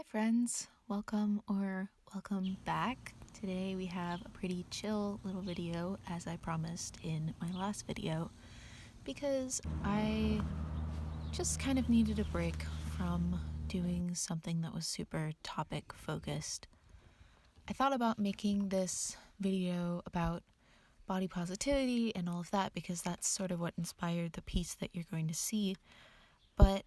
friends, welcome or welcome back. Today we have a pretty chill little video as I promised in my last video because I just kind of needed a break from doing something that was super topic focused. I thought about making this video about body positivity and all of that because that's sort of what inspired the piece that you're going to see, but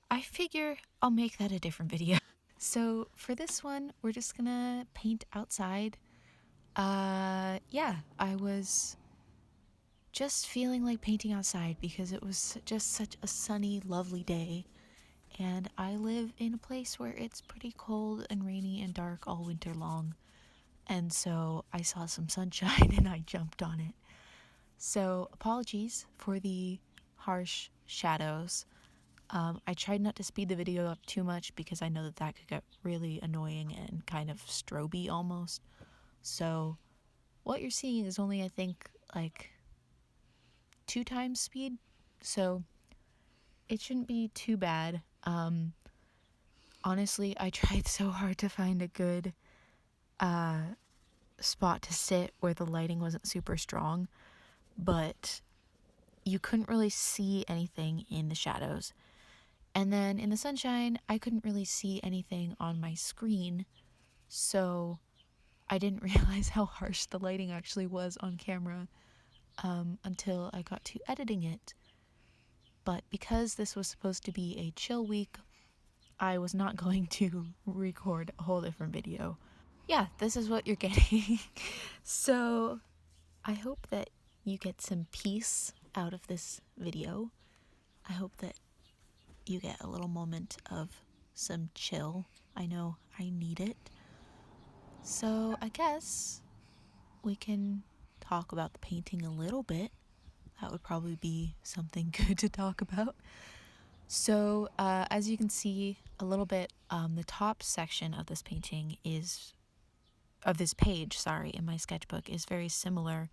I figure I'll make that a different video. So for this one, we're just gonna paint outside. Yeah, I was just feeling like painting outside because it was just such a sunny, lovely day. And I live in a place where it's pretty cold and rainy and dark all winter long. And so I saw some sunshine and I jumped on it. So apologies for the harsh shadows. I tried not to speed the video up too much because I know that could get really annoying and kind of stroby almost. So what you're seeing is only, I think, like 2 times speed. So it shouldn't be too bad. Honestly, I tried so hard to find a good spot to sit where the lighting wasn't super strong, but you couldn't really see anything in the shadows. And then in the sunshine, I couldn't really see anything on my screen, so I didn't realize how harsh the lighting actually was on camera until I got to editing it. But because this was supposed to be a chill week, I was not going to record a whole different video. Yeah, this is what you're getting. So I hope that you get some peace out of this video. I hope that you get a little moment of some chill. I know I need it. So I guess we can talk about the painting a little bit. That would probably be something good to talk about. So as you can see a little bit, the top section of this painting is, of this page, sorry, in my sketchbook is very similar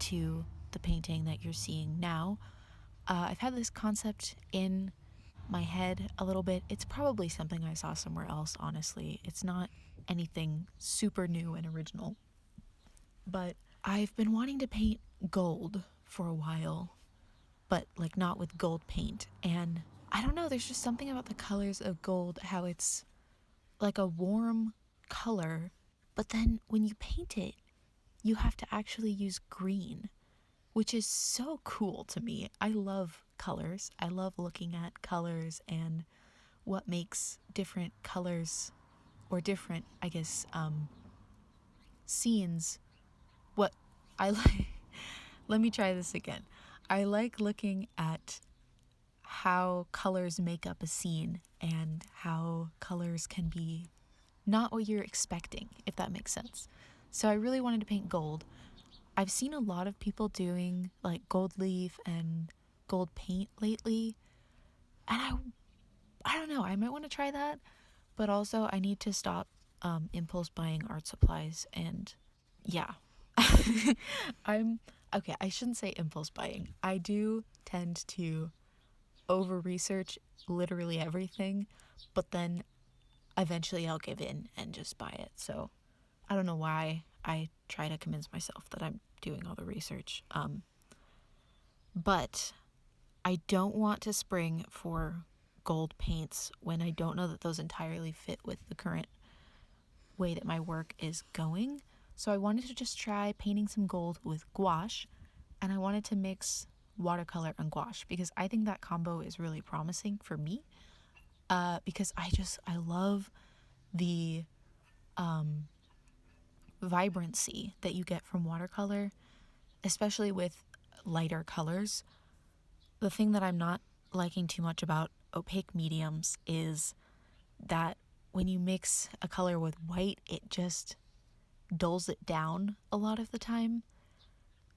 to the painting that you're seeing now. I've had this concept in my head a little bit. It's probably something I saw somewhere else, honestly. It's not anything super new and original. But I've been wanting to paint gold for a while, but like not with gold paint. And I don't know, there's just something about the colors of gold, how it's like a warm color, but then when you paint it, you have to actually use green, which is so cool to me. I love colors. I love looking at colors and what makes different colors or different, I guess, scenes. What I like, let me try this again. I like looking at how colors make up a scene and how colors can be not what you're expecting, if that makes sense. So I really wanted to paint gold. I've seen a lot of people doing like gold leaf and gold paint lately, and I don't know, I might want to try that, but also I need to stop impulse buying art supplies. And yeah, okay, I shouldn't say impulse buying. I do tend to over research literally everything, but then eventually I'll give in and just buy it. So I don't know why I try to convince myself that I'm doing all the research. But I don't want to spring for gold paints when I don't know that those entirely fit with the current way that my work is going. So I wanted to just try painting some gold with gouache, and I wanted to mix watercolor and gouache because I think that combo is really promising for me, because I love the vibrancy that you get from watercolor, especially with lighter colors. The thing that I'm not liking too much about opaque mediums is that when you mix a color with white, it just dulls it down a lot of the time.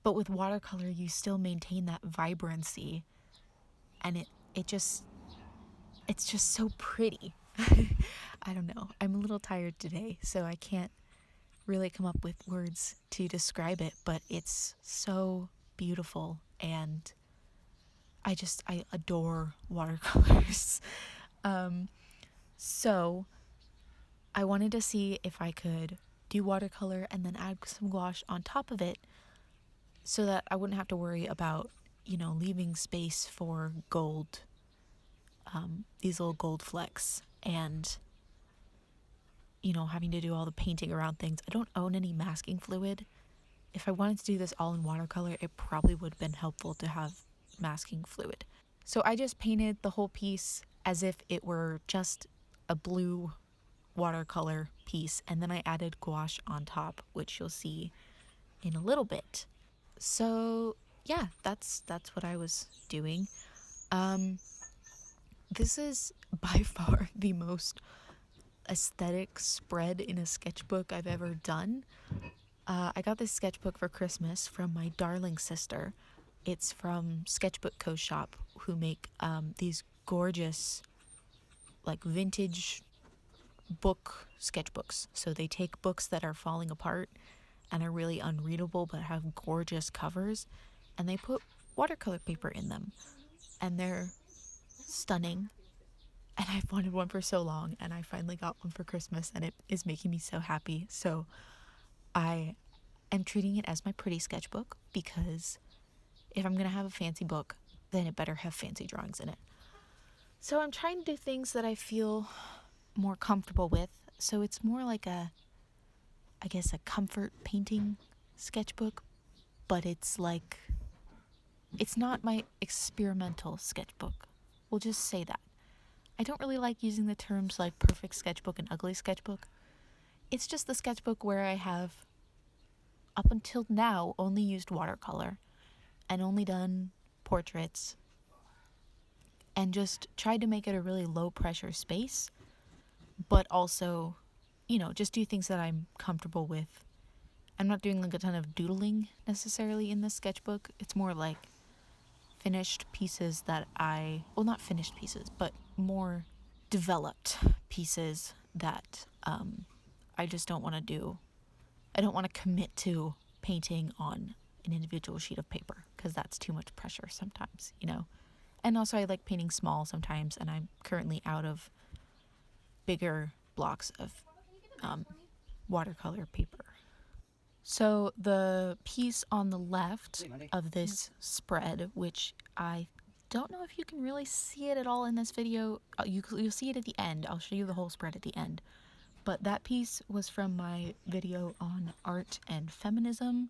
But with watercolor, you still maintain that vibrancy, and it's just so pretty. I don't know. I'm a little tired today, so I can't really come up with words to describe it, but it's so beautiful, and I adore watercolors. So I wanted to see if I could do watercolor and then add some gouache on top of it so that I wouldn't have to worry about, leaving space for gold, these little gold flecks, and, having to do all the painting around things. I don't own any masking fluid. If I wanted to do this all in watercolor, it probably would have been helpful to have masking fluid. So I just painted the whole piece as if it were just a blue watercolor piece, and then I added gouache on top, which you'll see in a little bit. So yeah, that's what I was doing. This is by far the most aesthetic spread in a sketchbook I've ever done. I got this sketchbook for Christmas from my darling sister. It's from Sketchbook Co. Shop, who make these gorgeous, like, vintage book sketchbooks. So they take books that are falling apart and are really unreadable but have gorgeous covers, and they put watercolor paper in them, and they're stunning. And I've wanted one for so long, and I finally got one for Christmas, and it is making me so happy. So I am treating it as my pretty sketchbook, because if I'm going to have a fancy book, then it better have fancy drawings in it. So I'm trying to do things that I feel more comfortable with. So it's more like a comfort painting sketchbook, but it's not my experimental sketchbook. We'll just say that. I don't really like using the terms like perfect sketchbook and ugly sketchbook. It's just the sketchbook where I have, up until now, only used watercolor and only done portraits, and just tried to make it a really low pressure space, but also, just do things that I'm comfortable with. I'm not doing like a ton of doodling necessarily in this sketchbook. It's more like finished pieces that not finished pieces, but more developed pieces that I just don't want to do. I don't want to commit to painting on an individual sheet of paper, because that's too much pressure sometimes, And also I like painting small sometimes, and I'm currently out of bigger blocks of watercolor paper. So the piece on the left of this spread, which I don't know if you can really see it at all in this video. You'll see it at the end. I'll show you the whole spread at the end. But that piece was from my video on art and feminism,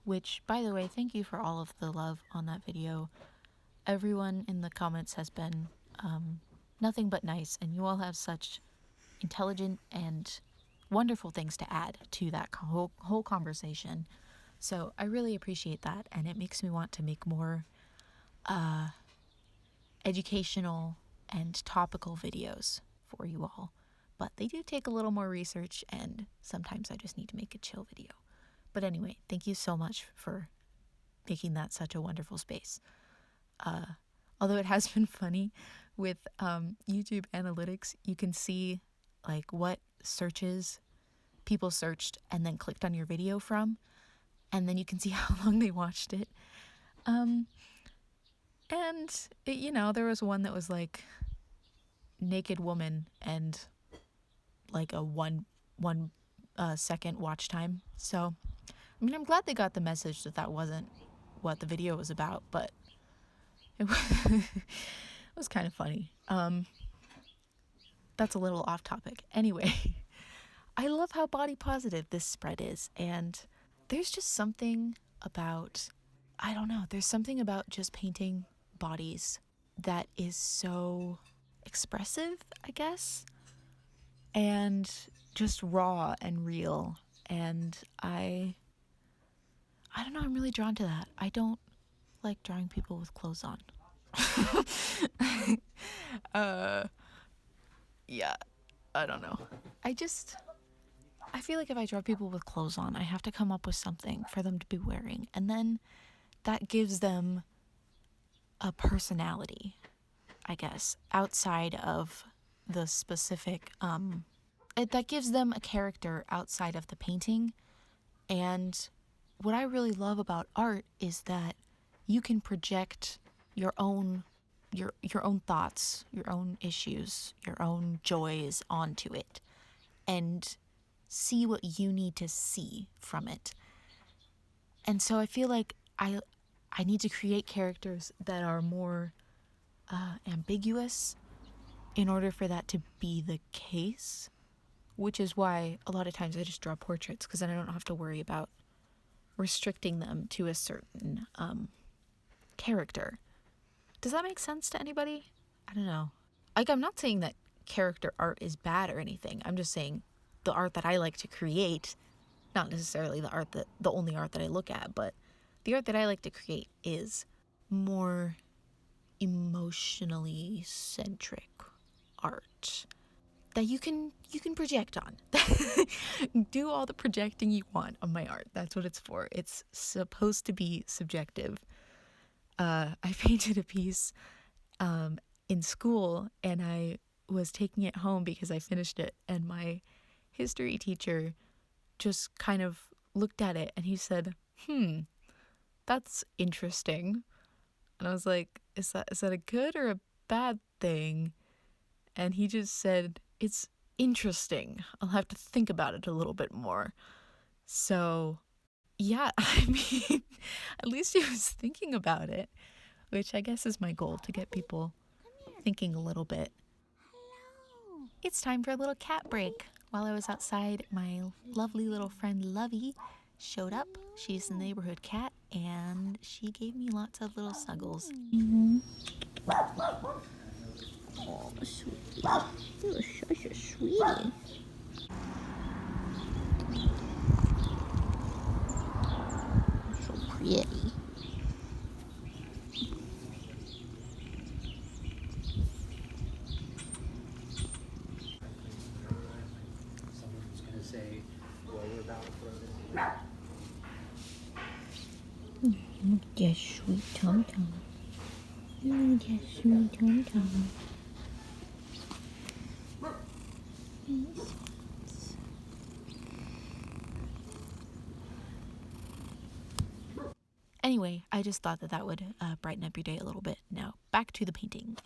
which, by the way, thank you for all of the love on that video. Everyone in the comments has been nothing but nice, and you all have such intelligent and wonderful things to add to that whole conversation. So I really appreciate that, and it makes me want to make more educational and topical videos for you all. But they do take a little more research, and sometimes I just need to make a chill video. But anyway, thank you so much for making that such a wonderful space. Although it has been funny with YouTube analytics, you can see like what searches people searched and then clicked on your video from, and then you can see how long they watched it. And it, there was one that was like naked woman and like a one second watch time. So I mean, I'm glad they got the message that wasn't what the video was about, but it was kind of funny. That's a little off topic. Anyway, I love how body positive this spread is, and there's just something about, I don't know, there's something about just painting bodies that is so expressive, I guess, and just raw and real, and I don't know, I'm really drawn to that. I don't like drawing people with clothes on. Yeah, I don't know. I feel like if I draw people with clothes on, I have to come up with something for them to be wearing, and then that gives them a personality, I guess, outside of the specific, that gives them a character outside of the painting. And what I really love about art is that you can project your own thoughts, your own issues, your own joys onto it. and see what you need to see from it. And so I feel like I need to create characters that are more ambiguous in order for that to be the case, which is why a lot of times I just draw portraits, because then I don't have to worry about restricting them to a certain character. Does that make sense to anybody? I don't know. Like, I'm not saying that character art is bad or anything. I'm just saying the art that I like to create, not necessarily the only art that I look at, but the art that I like to create is more emotionally centric art that you can project on. Do all the projecting you want on my art. That's what it's for. It's supposed to be subjective. I painted a piece in school, and I was taking it home because I finished it, and my history teacher just kind of looked at it and he said, that's interesting. And I was like, is that a good or a bad thing? And he just said, it's interesting. I'll have to think about it a little bit more. So, yeah, I mean, at least he was thinking about it, which I guess is my goal, to get people thinking a little bit. Hello. It's time for a little cat break. While I was outside, my lovely little friend Lovey showed up. She's the neighborhood cat, and she gave me lots of little snuggles. Oh, sweetie. You're such a sweetie. So pretty. Someone's going to say, well, we're about to throw this. Look at that sweet tum-tum. Look at that sweet tum-tum. Anyway, I just thought that would brighten up your day a little bit. Now, back to the painting.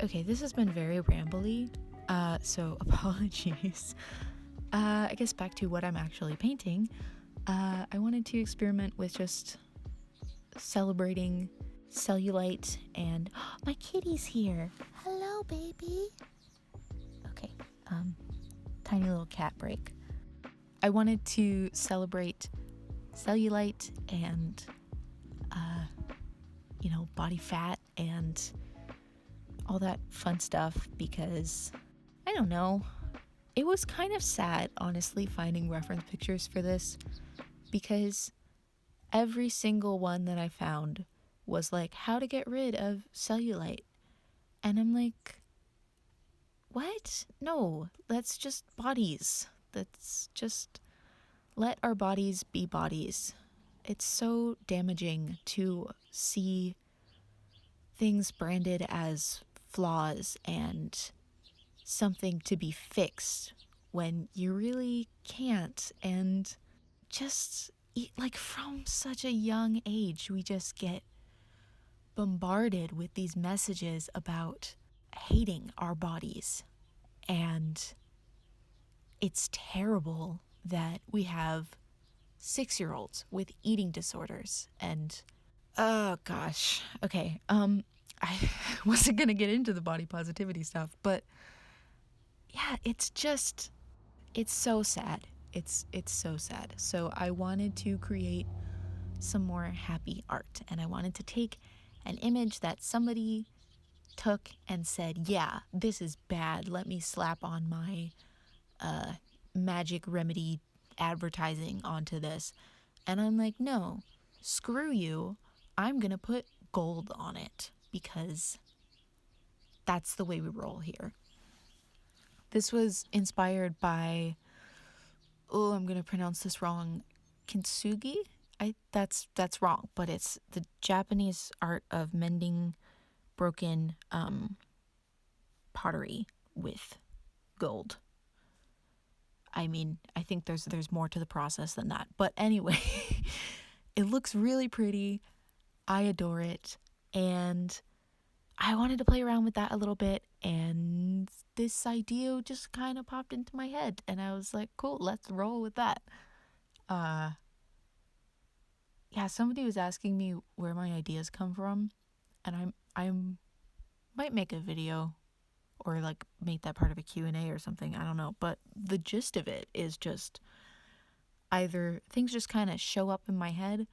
Okay, this has been very rambly, so apologies. I guess back to what I'm actually painting. I wanted to experiment with just celebrating cellulite, and my kitty's here. Hello, baby. Okay, tiny little cat break. I wanted to celebrate cellulite and, body fat and all that fun stuff, because I don't know, it was kind of sad, honestly, finding reference pictures for this, because every single one that I found was like, how to get rid of cellulite, and I'm like, what? No, that's just bodies. That's just, let our bodies be bodies. It's so damaging to see things branded as flaws and something to be fixed when you really can't. And just like from such a young age, we just get bombarded with these messages about hating our bodies. And it's terrible that we have 6-year-olds with eating disorders. And oh gosh, okay, I wasn't gonna get into the body positivity stuff, but yeah, it's so sad. It's so sad. So I wanted to create some more happy art, and I wanted to take an image that somebody took and said, yeah, this is bad. Let me slap on my magic remedy advertising onto this. And I'm like, no, screw you. I'm going to put gold on it because that's the way we roll here. This was inspired by, oh, I'm going to pronounce this wrong, kintsugi? That's wrong, but it's the Japanese art of mending broken pottery with gold. I mean, I think there's more to the process than that. But anyway, it looks really pretty. I adore it. And I wanted to play around with that a little bit. And this idea just kind of popped into my head. And I was like, cool, let's roll with that. Yeah, somebody was asking me where my ideas come from. And I might make a video or like make that part of a Q&A or something. I don't know. But the gist of it is just either things just kind of show up in my head,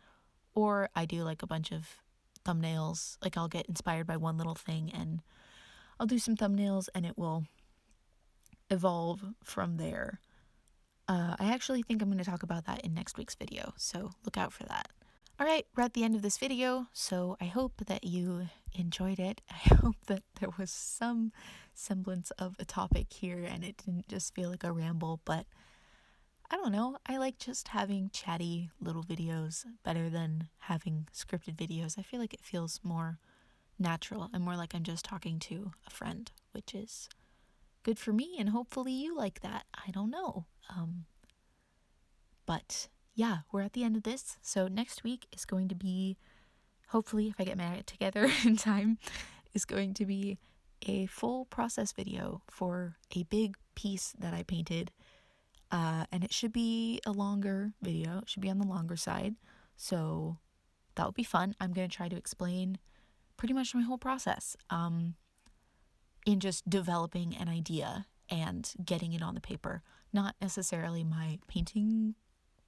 or I do like a bunch of thumbnails. Like I'll get inspired by one little thing and I'll do some thumbnails and it will evolve from there. I actually think I'm going to talk about that in next week's video, so look out for that. Alright, we're at the end of this video, so I hope that you enjoyed it. I hope that there was some semblance of a topic here and it didn't just feel like a ramble, but I don't know, I like just having chatty little videos better than having scripted videos. I feel like it feels more natural and more like I'm just talking to a friend, which is good for me, and hopefully you like that. I don't know. But yeah, we're at the end of this. So next week is going to be, hopefully if I get my act together in time, is going to be a full process video for a big piece that I painted. And it should be a longer video. It should be on the longer side. So that would be fun. I'm going to try to explain pretty much my whole process in just developing an idea and getting it on the paper. Not necessarily my painting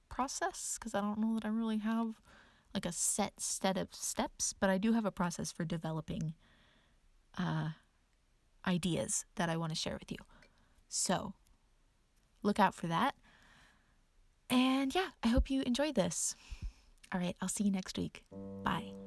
process, because I don't know that I really have like a set of steps, but I do have a process for developing ideas that I want to share with you. So look out for that. And yeah, I hope you enjoyed this. All right, I'll see you next week. Bye.